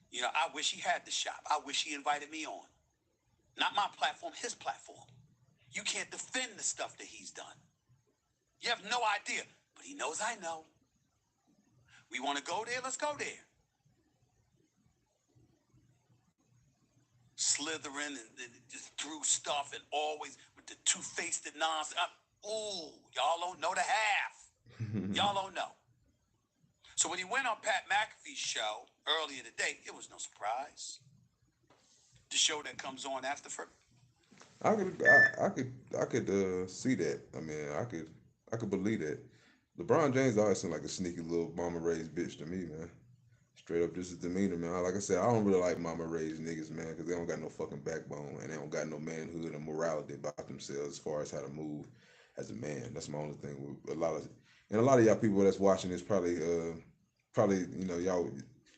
Speaker 2: you know, I wish he had the shop. I wish he invited me on. Not my platform, his platform. You can't defend the stuff that he's done. You have no idea, but he knows I know. We want to go there, let's go there. Slithering and just threw stuff and always with the two-faced nonsense. Ooh, y'all don't know the half. Y'all don't know. So when he went on Pat McAfee's show earlier today, it was no surprise. The show that comes on after first.
Speaker 1: I could see that. I mean, I could believe that. LeBron James always seemed like a sneaky little mama raised bitch to me, man. Straight up, just his demeanor, man. Like I said, I don't really like mama raised niggas, man, because they don't got no fucking backbone and they don't got no manhood and morality about themselves as far as how to move as a man. That's my only thing with a lot of y'all people that's watching this probably you know y'all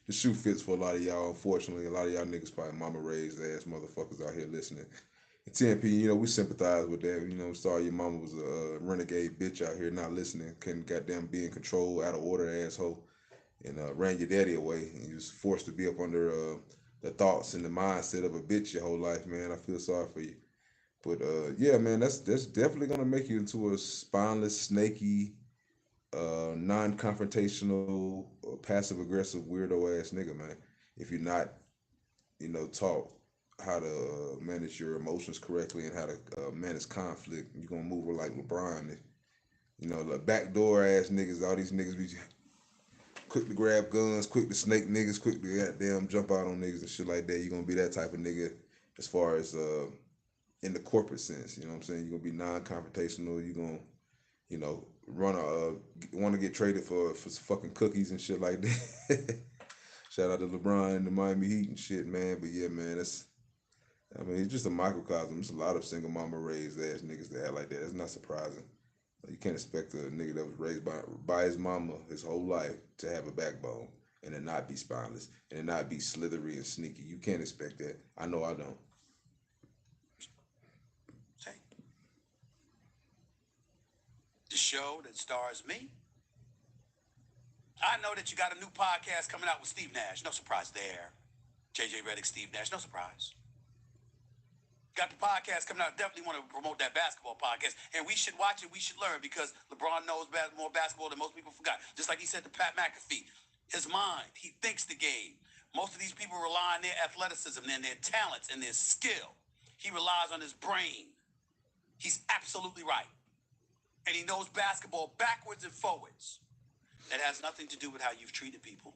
Speaker 1: the shoe fits for a lot of y'all. Unfortunately, a lot of y'all niggas probably mama raised ass motherfuckers out here listening. And TMP, you know, we sympathize with that. You know, sorry your mama was a renegade bitch out here not listening, couldn't goddamn be in control, out of order asshole, and ran your daddy away. And you was forced to be up under the thoughts and the mindset of a bitch your whole life, man. I feel sorry for you. But yeah, man, that's definitely gonna make you into a spineless, snaky, non-confrontational, passive-aggressive, weirdo ass nigga, man. If you're not, you know, taught how to manage your emotions correctly and how to manage conflict, you're gonna move like LeBron. You know, the backdoor ass niggas, all these niggas be quick to grab guns, quick to snake niggas, quick to goddamn jump out on niggas and shit like that. You're gonna be that type of nigga as far as in the corporate sense. You know what I'm saying? You're gonna be non-confrontational. You're gonna, you know, want to get traded for fucking cookies and shit like that. Shout out to LeBron and the Miami Heat and shit, man. But yeah, man, it's just a microcosm. There's a lot of single mama raised ass niggas that act like that. It's not surprising. You can't expect a nigga that was raised by his mama his whole life to have a backbone and to not be spineless and to not be slithery and sneaky. You can't expect that. I know I don't.
Speaker 2: The show that stars me. I know that you got a new podcast coming out with Steve Nash. No surprise there. JJ Redick, Steve Nash. No surprise. Got the podcast coming out. Definitely want to promote that basketball podcast. And we should watch it. We should learn because LeBron knows more basketball than most people forgot. Just like he said to Pat McAfee. His mind. He thinks the game. Most of these people rely on their athleticism and their talents and their skill. He relies on his brain. He's absolutely right. And he knows basketball backwards and forwards. That has nothing to do with how you've treated people.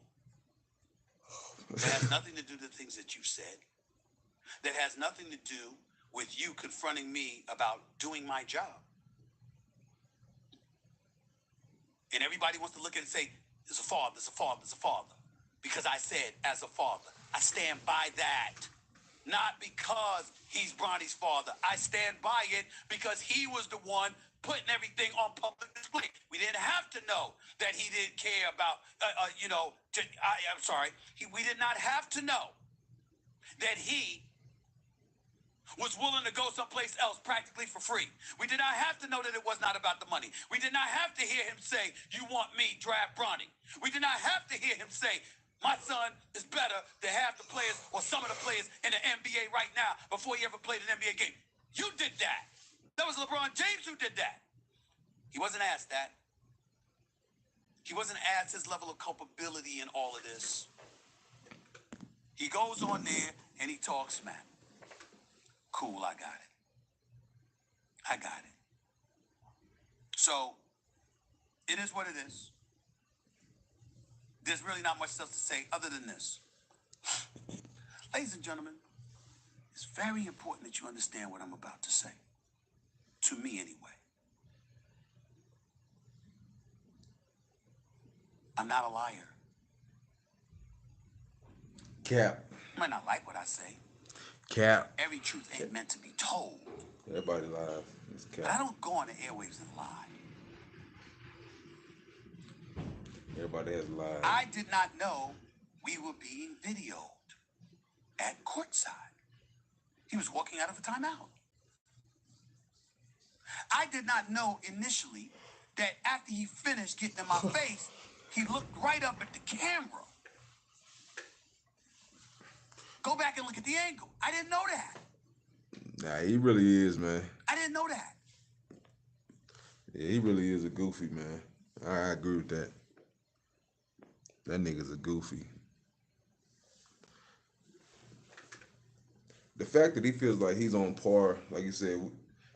Speaker 2: That has nothing to do with the things that you've said. That has nothing to do with you confronting me about doing my job. And everybody wants to look at it and say, there's a father, there's a father, there's a father. Because I said, as a father. I stand by that. Not because he's Bronny's father. I stand by it because he was the one putting everything on public display. We didn't have to know that he didn't care about, I'm sorry. We did not have to know that he was willing to go someplace else practically for free. We did not have to know that it was not about the money. We did not have to hear him say, "You want me, draft Bronny." We did not have to hear him say, "My son is better than half the players or some of the players in the NBA right now," before he ever played an NBA game. You did that. That was LeBron James who did that. He wasn't asked that. He wasn't asked his level of culpability in all of this. He goes on there and he talks smack. Cool, I got it. I got it. So, it is what it is. There's really not much else to say other than this. Ladies and gentlemen, it's very important that you understand what I'm about to say. To me, anyway. I'm not a liar.
Speaker 1: Cap.
Speaker 2: You might not like what I say.
Speaker 1: Cap.
Speaker 2: Every truth ain't meant to be told.
Speaker 1: Everybody live. It's
Speaker 2: But I
Speaker 1: cap.
Speaker 2: don't go on the airwaves and lie.
Speaker 1: Everybody has live.
Speaker 2: I did not know we were being videoed at courtside. He was walking out of a timeout. I did not know initially that after he finished getting in my face, he looked right up at the camera. Go back and look at the angle. I didn't know that.
Speaker 1: Nah, he really is, man.
Speaker 2: I didn't know that.
Speaker 1: Yeah, he really is a goofy, man. I agree with that. That nigga's a goofy. The fact that he feels like he's on par, like you said,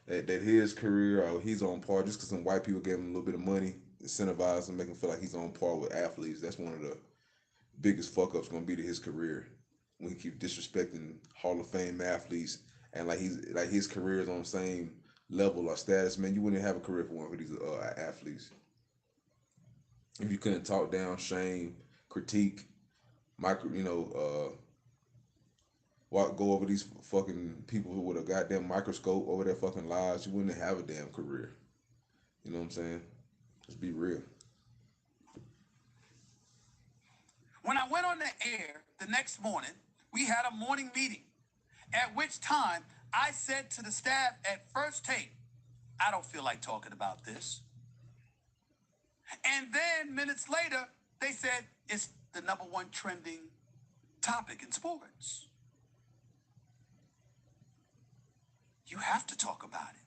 Speaker 1: that his career, or he's on par just because some white people gave him a little bit of money, incentivize him, make him feel like he's on par with athletes. That's one of the biggest fuck ups going to be to his career, when he keep disrespecting Hall of Fame athletes and like his career is on the same level or status. Man, you wouldn't have a career for one of these athletes if you couldn't talk down, shame, critique, go over these fucking people who with a goddamn microscope over their fucking lives. You wouldn't have a damn career. You know what I'm saying? Let's be real.
Speaker 2: When I went on the air the next morning, we had a morning meeting, at which time I said to the staff at First Take, I don't feel like talking about this. And then minutes later, they said it's the #1 trending topic in sports. You have to talk about it.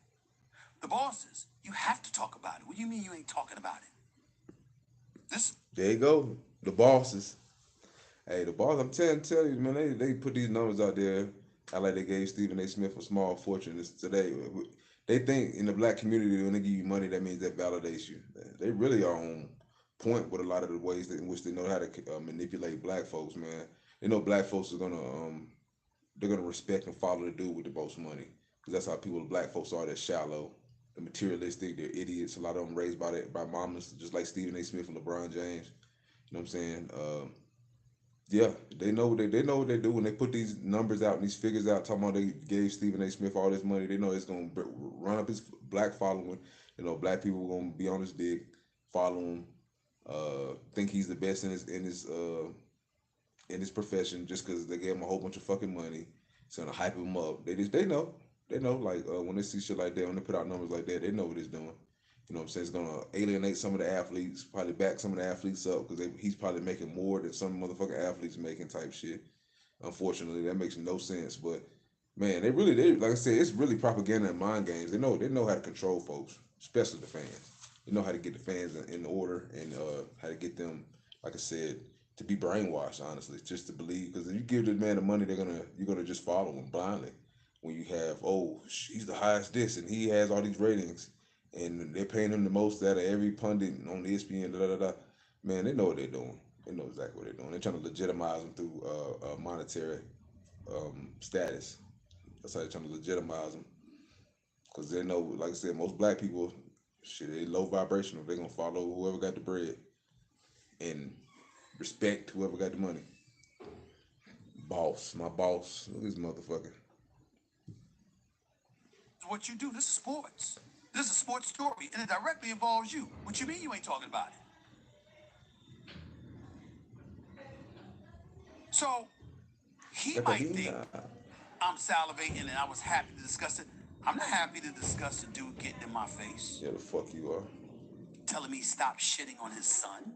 Speaker 2: The bosses, you have to talk about it. What do you mean you ain't talking about it? This.
Speaker 1: There you go. The bosses. Hey, the boss, I'm telling you, man, they put these numbers out there. I like they gave Stephen A. Smith a small fortune today. They think in the black community, when they give you money, that means that validates you. They really are on point with a lot of the ways in which they know how to manipulate black folks, man. They know black folks are they're gonna respect and follow the dude with the most money, because that's how black folks are. They're shallow, they're materialistic, they're idiots. A lot of them raised by mamas, just like Stephen A. Smith and LeBron James. You know what I'm saying? Yeah, they know what they know what they do when they put these numbers out and these figures out, talking about they gave Stephen A. Smith all this money. They know it's gonna run up his black following. You know, black people are gonna be on his dick, follow him, think he's the best in his profession just because they gave him a whole bunch of fucking money. It's gonna hype him up. They know. Like when they see shit like that, when they put out numbers like that, they know what it's doing. You know what I'm saying? It's gonna alienate some of the athletes, probably back some of the athletes up, because he's probably making more than some motherfucking athletes making type shit. Unfortunately, that makes no sense. But man, they like I said, it's really propaganda and mind games. They know how to control folks, especially the fans. They know how to get the fans in order and how to get them, like I said, to be brainwashed. Honestly, just to believe, because if you give the man the money, you're gonna just follow him blindly. When you have, he's the highest this and he has all these ratings, and they're paying him the most out of every pundit on ESPN, man, they know what they're doing. They know exactly what they're doing. They're trying to legitimize him through monetary status. That's how they're trying to legitimize him. Because they know, like I said, most black people, they low vibrational. They're going to follow whoever got the bread and respect whoever got the money. Boss, my boss. Look at this motherfucker.
Speaker 2: What you do. This is sports. This is a sports story, and it directly involves you. What you mean you ain't talking about it? So he might think I'm salivating and I was happy to discuss it. I'm not happy to discuss the dude getting in my face,
Speaker 1: Yeah, the fuck you are.
Speaker 2: telling me stop shitting on his son.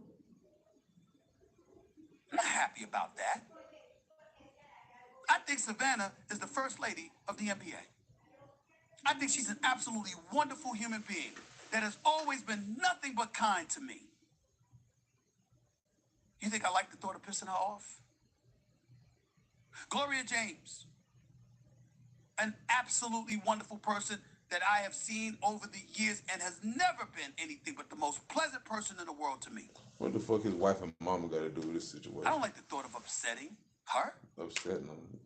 Speaker 2: I'm not happy about that. I think Savannah is the first lady of the NBA. I think she's an absolutely wonderful human being that has always been nothing but kind to me. You think I like the thought of pissing her off? Gloria James, an absolutely wonderful person that I have seen over the years and has never been anything but the most pleasant person in the world to me.
Speaker 1: What the fuck his wife and mama got to do with this situation?
Speaker 2: I don't like the thought of upsetting her.
Speaker 1: Upsetting them.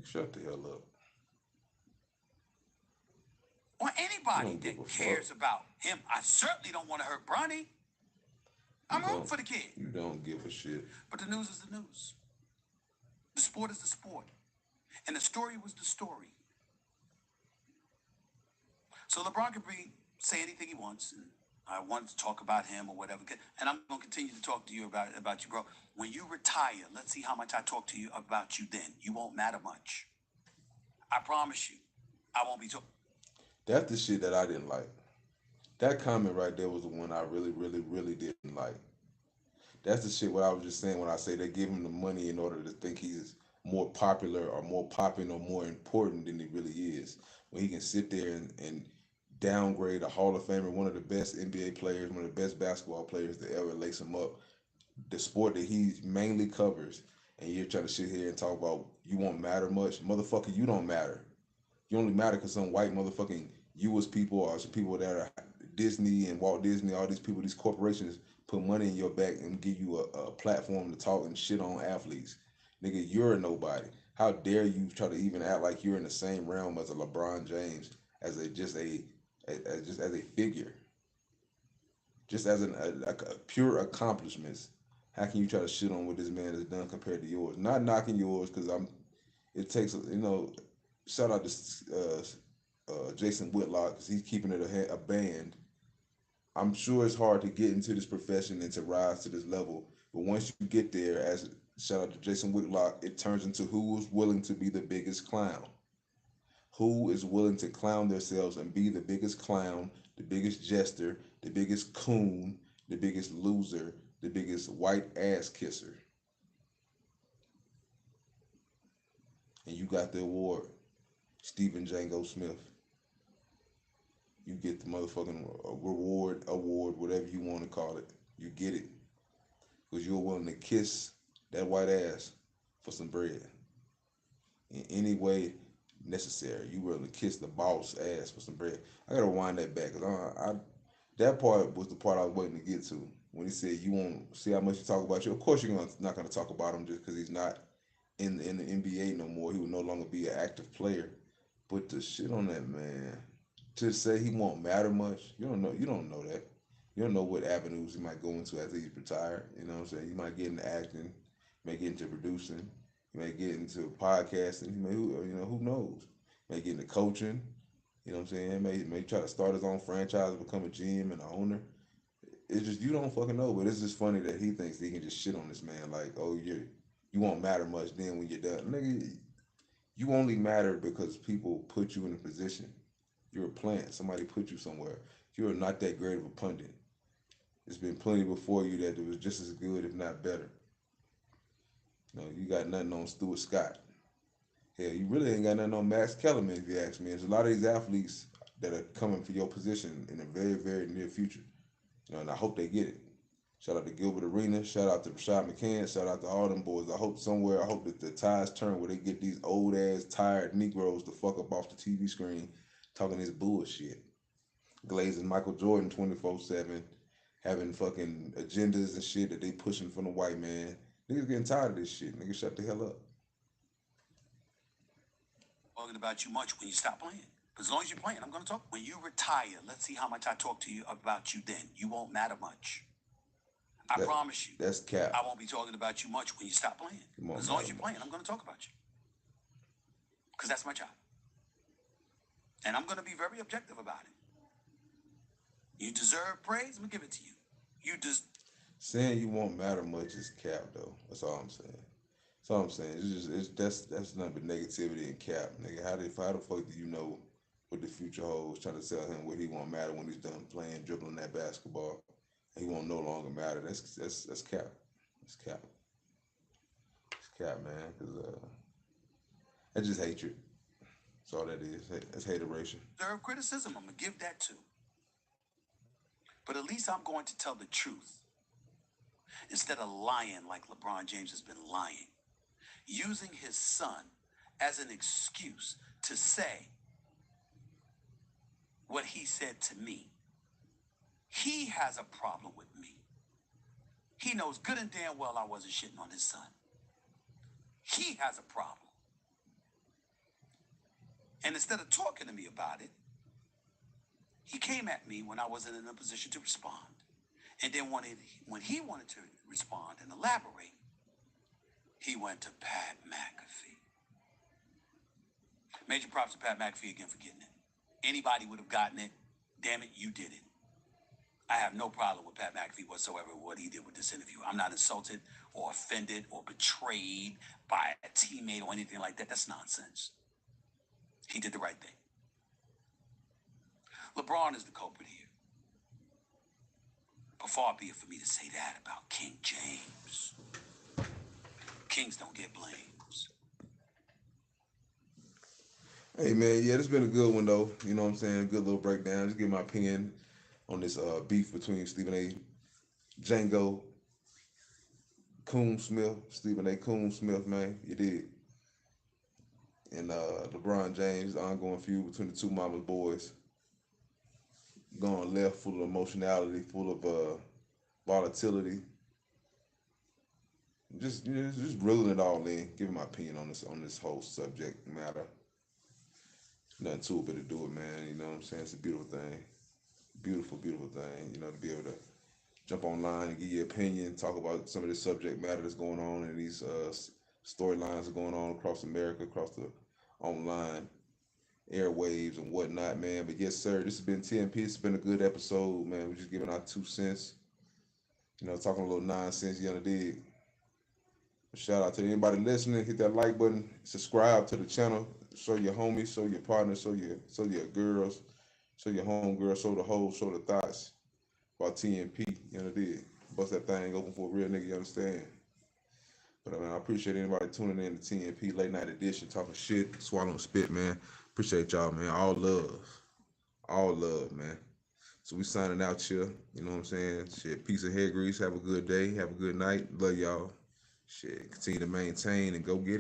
Speaker 1: Shut the hell up.
Speaker 2: Or
Speaker 1: You
Speaker 2: anybody
Speaker 1: don't give
Speaker 2: that
Speaker 1: a
Speaker 2: cares
Speaker 1: fuck.
Speaker 2: about him. I certainly don't want to hurt Bronny. I'm
Speaker 1: You
Speaker 2: rooting
Speaker 1: don't-
Speaker 2: for the kid.
Speaker 1: You don't give a shit.
Speaker 2: But the news is the news. The sport is the sport. And the story was the story. So LeBron can say anything he wants. And I want to talk about him or whatever. And I'm going to continue to talk to you about you, bro. When you retire, let's see how much I talk to you about you then. You won't matter much. I promise you. I won't be talking.
Speaker 1: That's the shit that I didn't like. That comment right there was the one I really, really, really didn't like. That's the shit what I was just saying when I say they give him the money in order to think he's more popular or more popping or more important than he really is. When he can sit there and downgrade a Hall of Famer, one of the best NBA players, one of the best basketball players to ever lace him up, the sport that he mainly covers, and you're trying to sit here and talk about you won't matter much. Motherfucker, you don't matter. You only matter because some white motherfucking U.S. people or some people that are Disney and Walt Disney, all these people, these corporations put money in your back and give you a platform to talk and shit on athletes. Nigga, you're a nobody. How dare you try to even act like you're in the same realm as a LeBron James, as just as a figure, just as a pure accomplishments. How can you try to shit on what this man has done compared to yours? Not knocking yours because It takes shout out to Jason Whitlock because he's keeping it a band. I'm sure it's hard to get into this profession and to rise to this level, but once you get there, as shout out to Jason Whitlock, it turns into who is willing to be the biggest clown, who is willing to clown themselves and be the biggest clown, the biggest jester, the biggest coon, the biggest loser, the biggest white ass kisser. And you got the award, Stephen Django Smith. You get the motherfucking award, whatever you want to call it. You get it. Because you're willing to kiss that white ass for some bread. In any way necessary. You willing to kiss the boss ass for some bread. I gotta wind that back because that part was the part I was waiting to get to. When he said you won't see how much you talk about you. Of course you're not gonna talk about him just because he's not in the NBA no more. He will no longer be an active player. But the shit on that man, to say he won't matter much, you don't know. You don't know that. You don't know what avenues he might go into after he's retired. You know what I'm saying? You might get into acting, you may get into producing, you may get into podcasting. You may, who knows? You may get into coaching. You know what I'm saying? May try to start his own franchise, become a GM and an owner. It's just you don't fucking know. But it's just funny that he thinks he can just shit on this man like, oh, you won't matter much then when you're done, nigga. You only matter because people put you in a position. You're a plant. Somebody put you somewhere. You're not that great of a pundit. There's been plenty before you that was just as good, if not better. You got nothing on Stuart Scott. Hell, you really ain't got nothing on Max Kellerman, if you ask me. There's a lot of these athletes that are coming for your position in the very, very near future. And I hope they get it. Shout out to Gilbert Arenas. Shout out to Rashad McCann. Shout out to all them boys. I hope that the tides turn where they get these old ass, tired Negroes to fuck up off the TV screen talking this bullshit. Glazing Michael Jordan 24/7, having fucking agendas and shit that they pushing from the white man. Niggas getting tired of this shit. Niggas shut the hell up.
Speaker 2: Talking about you much when you stop playing. As long as you're playing, I'm going to talk. When you retire, let's see how much I talk to you about you then. You won't matter much. I promise you.
Speaker 1: That's cap.
Speaker 2: I won't be talking about you much when you stop playing. As long as you're playing, I'm going to talk about you. Because that's my job. And I'm going to be very objective about it. You deserve praise, I'm going to give it to you.
Speaker 1: Saying you won't matter much is cap, though. That's all I'm saying. That's all I'm saying. That's nothing but negativity and cap, nigga. How the fuck do you know what the future holds? Trying to tell him what he won't matter when he's done playing, dribbling that basketball. He won't no longer matter. That's cap. That's cap. It's cap, man. Cause that's just hatred. That's all that is. That's hateration.
Speaker 2: Deserve criticism. I'm gonna give that too. But at least I'm going to tell the truth instead of lying like LeBron James has been lying, using his son as an excuse to say what he said to me. He has a problem with me. He knows good and damn well I wasn't shitting on his son. He has a problem. And instead of talking to me about it, he came at me when I wasn't in a position to respond. And then when he wanted to respond and elaborate, he went to Pat McAfee. Major props to Pat McAfee again for getting it. Anybody would have gotten it. Damn it, you did it. I have no problem with Pat McAfee whatsoever with what he did with this interview. I'm not insulted or offended or betrayed by a teammate or anything like that. That's nonsense. He did the right thing. LeBron is the culprit here. But far be it for me to say that about King James. Kings don't get blames.
Speaker 1: Hey man, yeah, this been a good one though. You know what I'm saying? Good little breakdown. Just give my opinion on this beef between Stephen A. Django Coon Smith, Stephen A. Coon Smith, man. You did. And LeBron James, the ongoing feud between the two mama's boys. Going left, full of emotionality, full of volatility. Just reeling it all in, giving my opinion on this whole subject matter. Nothing to it but to do it, man. You know what I'm saying? It's a beautiful thing. Beautiful, beautiful thing. You know, to be able to jump online and give your opinion, talk about some of the subject matter that's going on and these storylines are going on across America, across the online airwaves and whatnot, man. But yes, sir, this has been TMP. It's been a good episode, man. We're just giving our 2 cents. You know, talking a little nonsense, you know, dig. Shout out to anybody listening. Hit that like button. Subscribe to the channel. Show your homies, show your partners, show your girls, show your homegirls, show the hoes, show the thoughts about TMP. You know, dig. Bust that thing open for a real nigga, you understand? But I appreciate anybody tuning in to TMP Late Night Edition, talking shit, swallowing spit, man. Appreciate y'all, man. All love, man. So we signing out here. You know what I'm saying? Shit, peace and hair grease. Have a good day. Have a good night. Love y'all. Shit, continue to maintain and go get it.